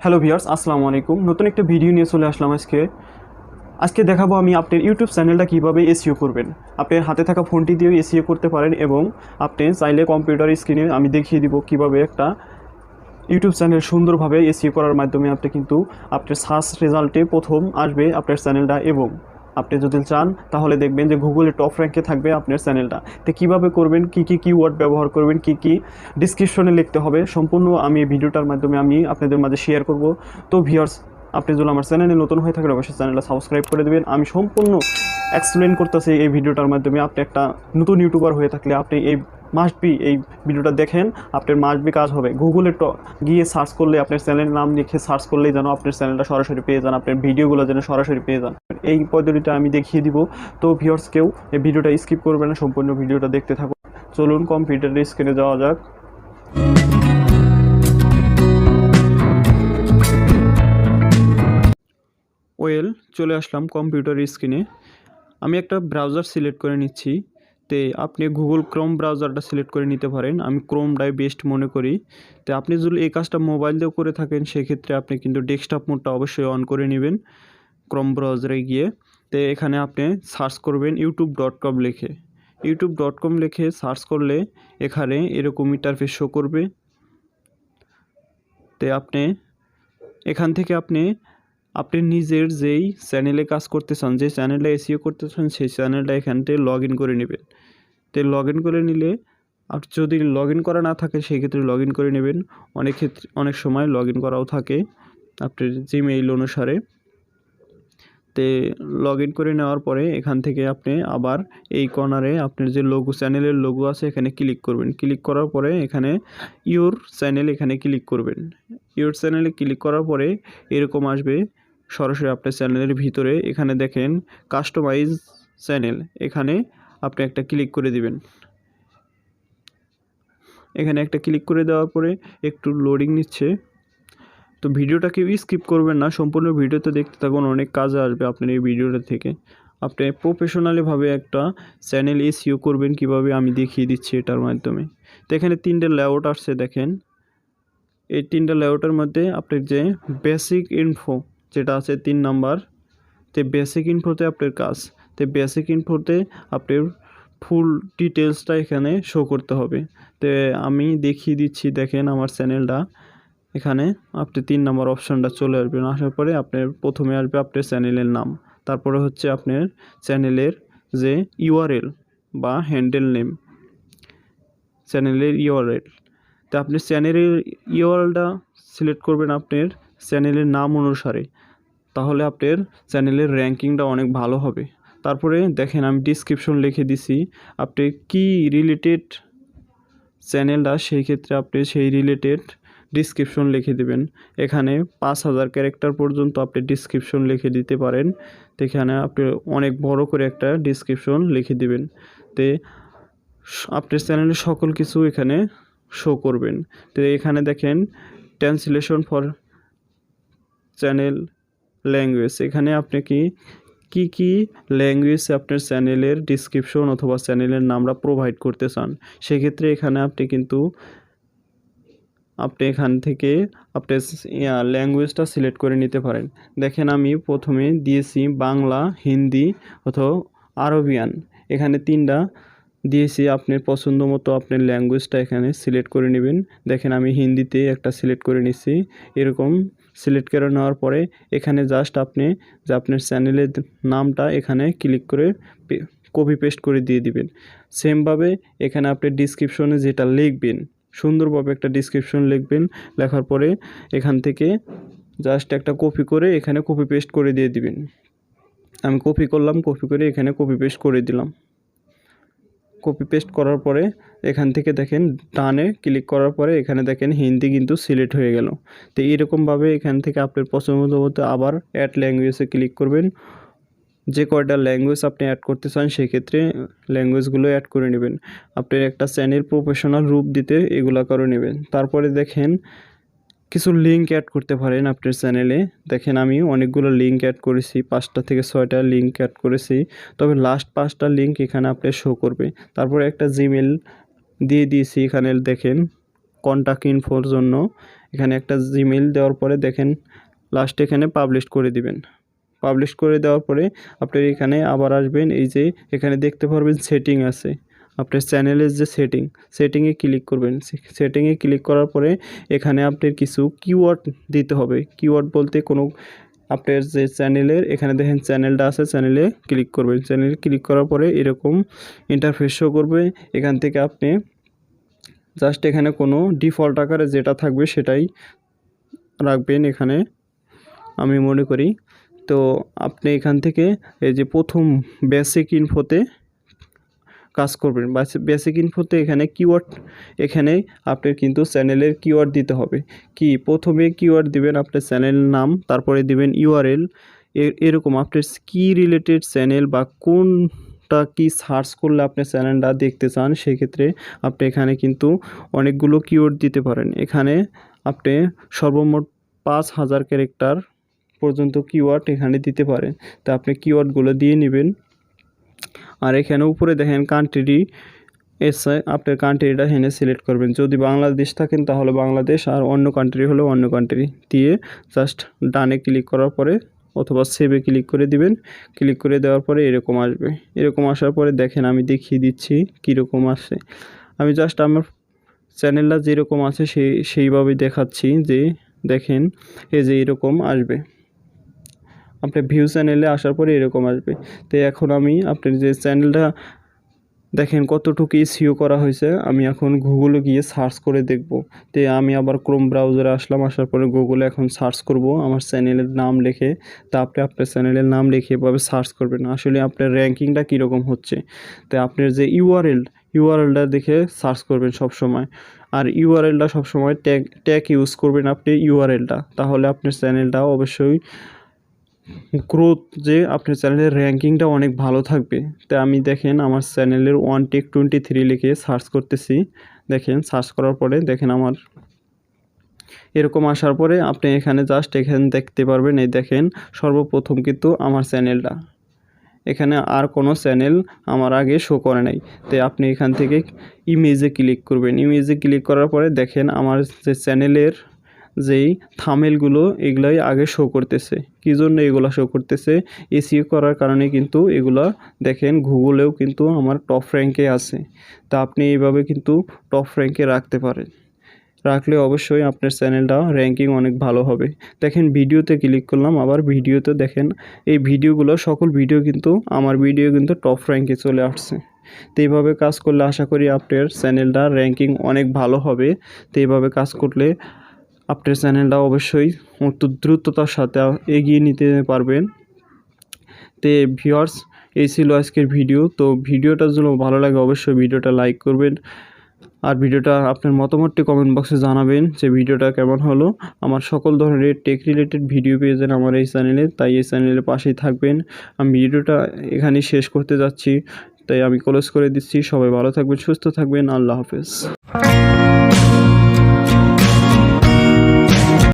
Hello viewers, আসসালামু আলাইকুম। নতুন একটা ভিডিও নিয়ে চলে আসলাম আজকে দেখাবো আমি আপনার ইউটিউব চ্যানেলটা কীভাবে এসইও করবেন। আপনার হাতে থাকা ফোনটি দিয়েও এসইও করতে পারেন এবং আপনি চাইলে কম্পিউটার স্ক্রিনে আমি দেখিয়ে দিব কীভাবে একটা ইউটিউব চ্যানেল সুন্দরভাবে এসইও করার মাধ্যমে আপনি কিন্তু আপনার সার্চ রেজাল্টে প্রথম আসবে আপনার চ্যানেলটা, এবং আপনি যদি চান তাহলে দেখবেন যে গুগলে টপ র্যাঙ্কে থাকবে আপনার চ্যানেলটা। তো কীভাবে করবেন, কী কী কিওয়ার্ড ব্যবহার করবেন, কী কী ডিসক্রিপশনে লিখতে হবে, সম্পূর্ণ আমি এই ভিডিওটার মাধ্যমে আমি আপনাদের মাঝে শেয়ার করব। তো ভিউয়ার্স, আপনি যদি আমার চ্যানেলে নতুন হয়ে থাকেন অবশ্যই চ্যানেলটা সাবস্ক্রাইব করে দেবেন। আমি সম্পূর্ণ এক্সপ্লেন করতেছি এই ভিডিওটার মাধ্যমে। আপনি একটা নতুন ইউটিউবার হয়ে থাকলে আপনি এই ভিডিওটা দেখেন, আপনার মাস্ট বি কাজ হবে। গুগলে গিয়ে সার্চ করলে আপনার চ্যানেলের নাম লিখে সার্চ করলেই যেন আপনার চ্যানেলটা সরাসরি পেয়ে যান, আপনার ভিডিওগুলো যেন সরাসরি পেয়ে যান। এই পদ্ধতিটা আমি দেখিয়ে দিব। তো ভিউয়ার্সকেও এই ভিডিওটা স্কিপ করবেন না, সম্পূর্ণ ভিডিওটা দেখতে থাকুন। চলুন কম্পিউটারের স্ক্রিনে যাওয়া যাক। চলে আসলাম কম্পিউটার স্ক্রিনে। আমি একটা ব্রাউজার সিলেক্ট করে নিচ্ছি। তো আপনি গুগল ক্রোম ব্রাউজারটা সিলেক্ট করে নিতে পারেন, আমি ক্রোমটাই বেস্ট মনে করি। তো আপনি যদি এই কাজটা মোবাইল দিয়েও করে থাকেন সেক্ষেত্রে আপনি কিন্তু ডেস্কটপ মোডটা অবশ্যই অন করে নেবেন ক্রোম ব্রাউজারে গিয়ে। তো এখানে আপনি সার্চ করবেন youtube.com লিখে সার্চ করলে এখানে এরকম ইন্টারফেস শো করবে। তো আপনি এখান থেকে আপনি নিজের যেই চ্যানেলে কাজ করতে চান, যে চ্যানেলটা এসইও করতে চান, সেই চ্যানেলটা এখান থেকে লগ ইন করে নেবেন। তো লগ ইন করে নিলে, আর যদি লগ ইন করা না থাকে সেক্ষেত্রে লগ ইন করে নেবেন। অনেক সময় লগ ইন করাও থাকে আপনার জিমেইল অনুসারে। তো লগ ইন করে নেওয়ার পরে এখান থেকে আপনি আবার এই কর্নারে আপনার যে চ্যানেলের লোগো আছে এখানে ক্লিক করবেন। ক্লিক করার পরে এখানে ইউর চ্যানেল এখানে ক্লিক করবেন। ইউর চ্যানেলে ক্লিক করার পরে এরকম আসবে সরাসরি আপনার চ্যানেলের ভিতরে। এখানে দেখেন কাস্টমাইজ চ্যানেল, এখানে আপনি একটা ক্লিক করে দিবেন। এখানে একটা ক্লিক করে দেওয়ার পরে একটু লোডিং নিচ্ছে। তো ভিডিওটা কেউ স্কিপ করবেন না, সম্পূর্ণ ভিডিওতে দেখতে থাকুন, অনেক কাজে আসবে আপনার এই ভিডিওটা থেকে। আপনি প্রফেশনালিভাবে একটা চ্যানেল এসইও করবেন কিভাবে আমি দেখিয়ে দিচ্ছি এটার মাধ্যমে। তো এখানে 3টে লেআউট আসছে দেখেন। এই 3টে লেআউটের মধ্যে আপনার যে বেসিক ইনফো যেটা আছে 3 নাম্বার, তো বেসিক ইনফোতে আপনার কাজ। তো বেসিক ইনফোতে আপনার ফুল ডিটেলসটা এখানে শো করতে হবে। তো আমি দেখিয়ে দিচ্ছি, দেখেন আমার চ্যানেলটা। এখানে আপনি 3 নম্বর অপশানটা চলে আসবেন। আসার পরে আপনার প্রথমে আসবে আপনার চ্যানেলের নাম, তারপরে হচ্ছে আপনার চ্যানেলের যে ইউআরএল বা হ্যান্ডেল নেম, চ্যানেলের ইউআরএল। তো আপনি চ্যানেলের ইউআরএলটা সিলেক্ট করবেন আপনার চ্যানেলের নাম অনুসারে, তাহলে আপনার চ্যানেলের র্যাঙ্কিংটা অনেক ভালো হবে। তারপরে দেখেন আমি ডিসক্রিপশন লিখে দিছি, আপনি কি রিলেটেড চ্যানেলটা সেই ক্ষেত্রে আপনি সেই রিলেটেড ডিসক্রিপশন লিখে দেবেন। এখানে 5000 ক্যারেক্টার পর্যন্ত আপনি ডিসক্রিপশন লিখে দিতে পারেন। তো এখানে আপনি অনেক বড় করে একটা ডিসক্রিপশন লিখে দিবেন। তো আপনার চ্যানেলের সকল কিছু এখানে শো করবেন। তো এখানে দেখেন ট্রান্সলেশন ফর চ্যানেল ল্যাঙ্গুয়েজ, এখানে আপনি কি ল্যাঙ্গুয়েজ আপনার চ্যানেলের ডিসক্রিপশন অথবা চ্যানেলের নামটা প্রোভাইড করতে চান, সেক্ষেত্রে এখানে আপনি এখান থেকে আপনার ল্যাঙ্গুয়েজটা সিলেক্ট করে নিতে পারেন। দেখেন আমি প্রথমে দিয়েছি বাংলা, হিন্দি অথবা আরবিয়ান, এখানে 3টা দিয়েছি। আপনার পছন্দ মতো আপনার ল্যাঙ্গুয়েজটা এখানে সিলেক্ট করে নেবেন। দেখেন আমি হিন্দিতে একটা সিলেক্ট করে নিচ্ছি। এরকম সিলেক্ট করে নেওয়ার পরে এখানে জাস্ট আপনি যে আপনার চ্যানেলের নামটা এখানে ক্লিক করে কপি পেস্ট করে দিয়ে দিবেন। সেমভাবে এখানে আপনি ডিসক্রিপশনে যেটা লিখবেন, সুন্দরভাবে একটা ডিসক্রিপশন লিখবেন। লেখার পরে এখান থেকে জাস্ট একটা কপি করে এখানে কপি পেস্ট করে দিয়ে দিবেন। আমি কপি করলাম, কপি করে এখানে কপি পেস্ট করে দিলাম। কপি পেস্ট করার পরে এখান থেকে দেখেন ডানে ক্লিক করার পরে এখানে দেখেন হিন্দি কিন্তু সিলেক্ট হয়ে গেল। তো এরকমভাবে এখান থেকে আপনার পছন্দ মতো আবার অ্যাড ল্যাঙ্গুয়েজে ক্লিক করবেন। যে কয়টা ল্যাঙ্গুয়েজ আপনি অ্যাড করতে চান সেক্ষেত্রে ল্যাঙ্গুয়েজগুলো অ্যাড করে নেবেন। আপনার একটা চ্যানেল প্রফেশনাল রূপ দিতে এগুলা করে নেবেন। তারপরে দেখেন কিছু লিঙ্ক অ্যাড করতে পারেন আপনার চ্যানেলে। দেখেন আমি অনেকগুলো লিঙ্ক অ্যাড করেছি, 5টা থেকে 6টা লিঙ্ক অ্যাড করেছি, তবে লাস্ট 5টা লিঙ্ক এখানে আপনার শো করবে। তারপরে একটা জিমেল দিয়ে দিয়েছি এখানে দেখেন। কন্ট্যাক্ট ইনফোর জন্য এখানে একটা জিমেইল দেওয়ার পরে দেখেন লাস্টে এখানে পাবলিশ করে দিবেন। পাবলিশ করে দেওয়ার পরে আপনার এখানে আবার আসবেন, এই যে এখানে দেখতে পারবেন সেটিং আছে, আপনার চ্যানেলের যে সেটিংয়ে ক্লিক করবেন। সেটিংয়ে ক্লিক করার পরে এখানে আপনার কিছু কিওয়ার্ড দিতে হবে। কিওয়ার্ড বলতে কোনো আপনার যে চ্যানেলের এখানে দেখেন চ্যানেলটা আছে, চ্যানেলে ক্লিক করবেন। চ্যানেলে ক্লিক করার পরে এরকম ইন্টারফেস শো করবে। এখান থেকে আপনি জাস্ট এখানে কোনো ডিফল্ট আকারে যেটা থাকবে সেটাই রাখবেন এখানে আমি মনে করি। তো আপনি এখান থেকে এই যে প্রথম বেসিক ইনফোতে কাজ করবেন। বেসিক ইনফোতে এখানে কিওয়ার্ড, এখানে আপনার কিন্তু চ্যানেলের কিওয়ার্ড দিতে হবে। কি প্রথমে কিওয়ার্ড দিবেন আপনার চ্যানেলের নাম, তারপরে দিবেন ইউআরএল। এরকম আপনার কি রিলেটেড চ্যানেল বা কোনটা কি সার্চ করলে আপনি চ্যানেলটা দেখতে চান, সেক্ষেত্রে আপনি এখানে কিন্তু অনেকগুলো কিওয়ার্ড দিতে পারেন। এখানে আপনি সর্বমোট 5000 ক্যারেক্টার পর্যন্ত কিওয়ার্ড এখানে দিতে পারেন। তো আপনি কিওয়ার্ডগুলো দিয়ে নেবেন। আর এখানে উপরে দেখেন কান্ট্রি এসে আপনার কান্ট্রিটা এখানে সিলেক্ট করবেন। যদি বাংলাদেশ থাকেন তাহলে বাংলাদেশ, আর অন্য কান্ট্রি হলে অন্য কান্ট্রি দিয়ে জাস্ট ডানে ক্লিক করার পরে অথবা সেভে ক্লিক করে দিবেন। ক্লিক করে দেওয়ার পরে এরকম আসবে। এরকম আসার পরে দেখেন আমি দেখিয়ে দিচ্ছি কীরকম আসে। আমি জাস্ট আমার চ্যানেলটা যেরকম আছে সেইভাবেই দেখাচ্ছি, যে দেখেন এই যে এরকম আসবে। আপনার ভিউ চ্যানেলে আসার পরে এরকম আসবে। তো এখন আমি আপনার যে চ্যানেলটা দেখেন কতটুকু এসইও করা হয়েছে, আমি এখন গুগলে গিয়ে সার্চ করে দেখব। তো আমি আবার ক্রোম ব্রাউজারে আসলাম, আসার পরে গুগলে এখন সার্চ করব আমার চ্যানেলের নাম লিখে। তা আপনি আপনার চ্যানেলের নাম লিখে এভাবে সার্চ করবেন আসলে আপনার র্যাঙ্কিংটা কীরকম হচ্ছে। তো আপনার যে ইউআরএলটা দেখে সার্চ করবেন সব সময়। আর ইউআরএলটা সবসময় ট্যাগ ইউজ করবেন আপনি ইউআরএলটা, তাহলে আপনার চ্যানেলটা অবশ্যই গ্রোথ, যে আপনার চ্যানেলের র্যাঙ্কিংটা অনেক ভালো থাকবে। তো আমি দেখেন আমার চ্যানেলের 1tech23 লিখে সার্চ করতেছি। দেখেন সার্চ করার পরে দেখেন আমার এরকম আসার পরে আপনি এখানে জাস্ট এখানে দেখতে পারবেন, এই দেখেন সর্বপ্রথম কিন্তু আমার চ্যানেলটা, এখানে আর কোনো চ্যানেল আমার আগে শো করে নাই। তো আপনি এখান থেকে ইমেজে ক্লিক করবেন। ইমেজে ক্লিক করার পরে দেখেন আমার যে চ্যানেলের যেই থাম্বনেইলগুলো এগুলাই আগে শো করতেছে। কী জন্য এগুলো শো করতেছে? এসইও করার কারণে কিন্তু এগুলা দেখেন গুগলেও কিন্তু আমার টপ র্যাঙ্কে আছে। তা আপনি এইভাবে কিন্তু টপ র্যাঙ্কে রাখতে পারেন। রাখলে অবশ্যই আপনার চ্যানেলটা র্যাঙ্কিং অনেক ভালো হবে। দেখেন ভিডিওতে ক্লিক করলাম, আবার ভিডিওতে দেখেন এই ভিডিওগুলো সকল ভিডিও কিন্তু আমার ভিডিও কিন্তু টপ র্যাঙ্কে চলে আসছে। তো এইভাবে কাজ করলে আশা করি আপনার চ্যানেলটা র্যাঙ্কিং অনেক ভালো হবে। তো এইভাবে কাজ করলে আপনার চ্যানেলটা অবশ্যই অত দ্রুততার সাথে এগিয়ে নিতে পারবেন। তো ভিউয়ার্স, এই ছিল আজকের ভিডিও। তো ভিডিওটা যদি ভালো লাগে অবশ্যই ভিডিওটা লাইক করবেন, আর ভিডিওটা আপনার মতামতটি কমেন্ট বক্সে জানাবেন যে ভিডিওটা কেমন হলো। আমার সকল ধরনের টেক রিলেটেড ভিডিও পেয়ে যান আমার এই চ্যানেলে, তাই এই চ্যানেলের পাশেই থাকবেন। আমি ভিডিওটা এখানেই শেষ করতে যাচ্ছি, তাই আমি ক্লোজ করে দিচ্ছি। সবাই ভালো থাকবেন, সুস্থ থাকবেন। আল্লাহ হাফেজ।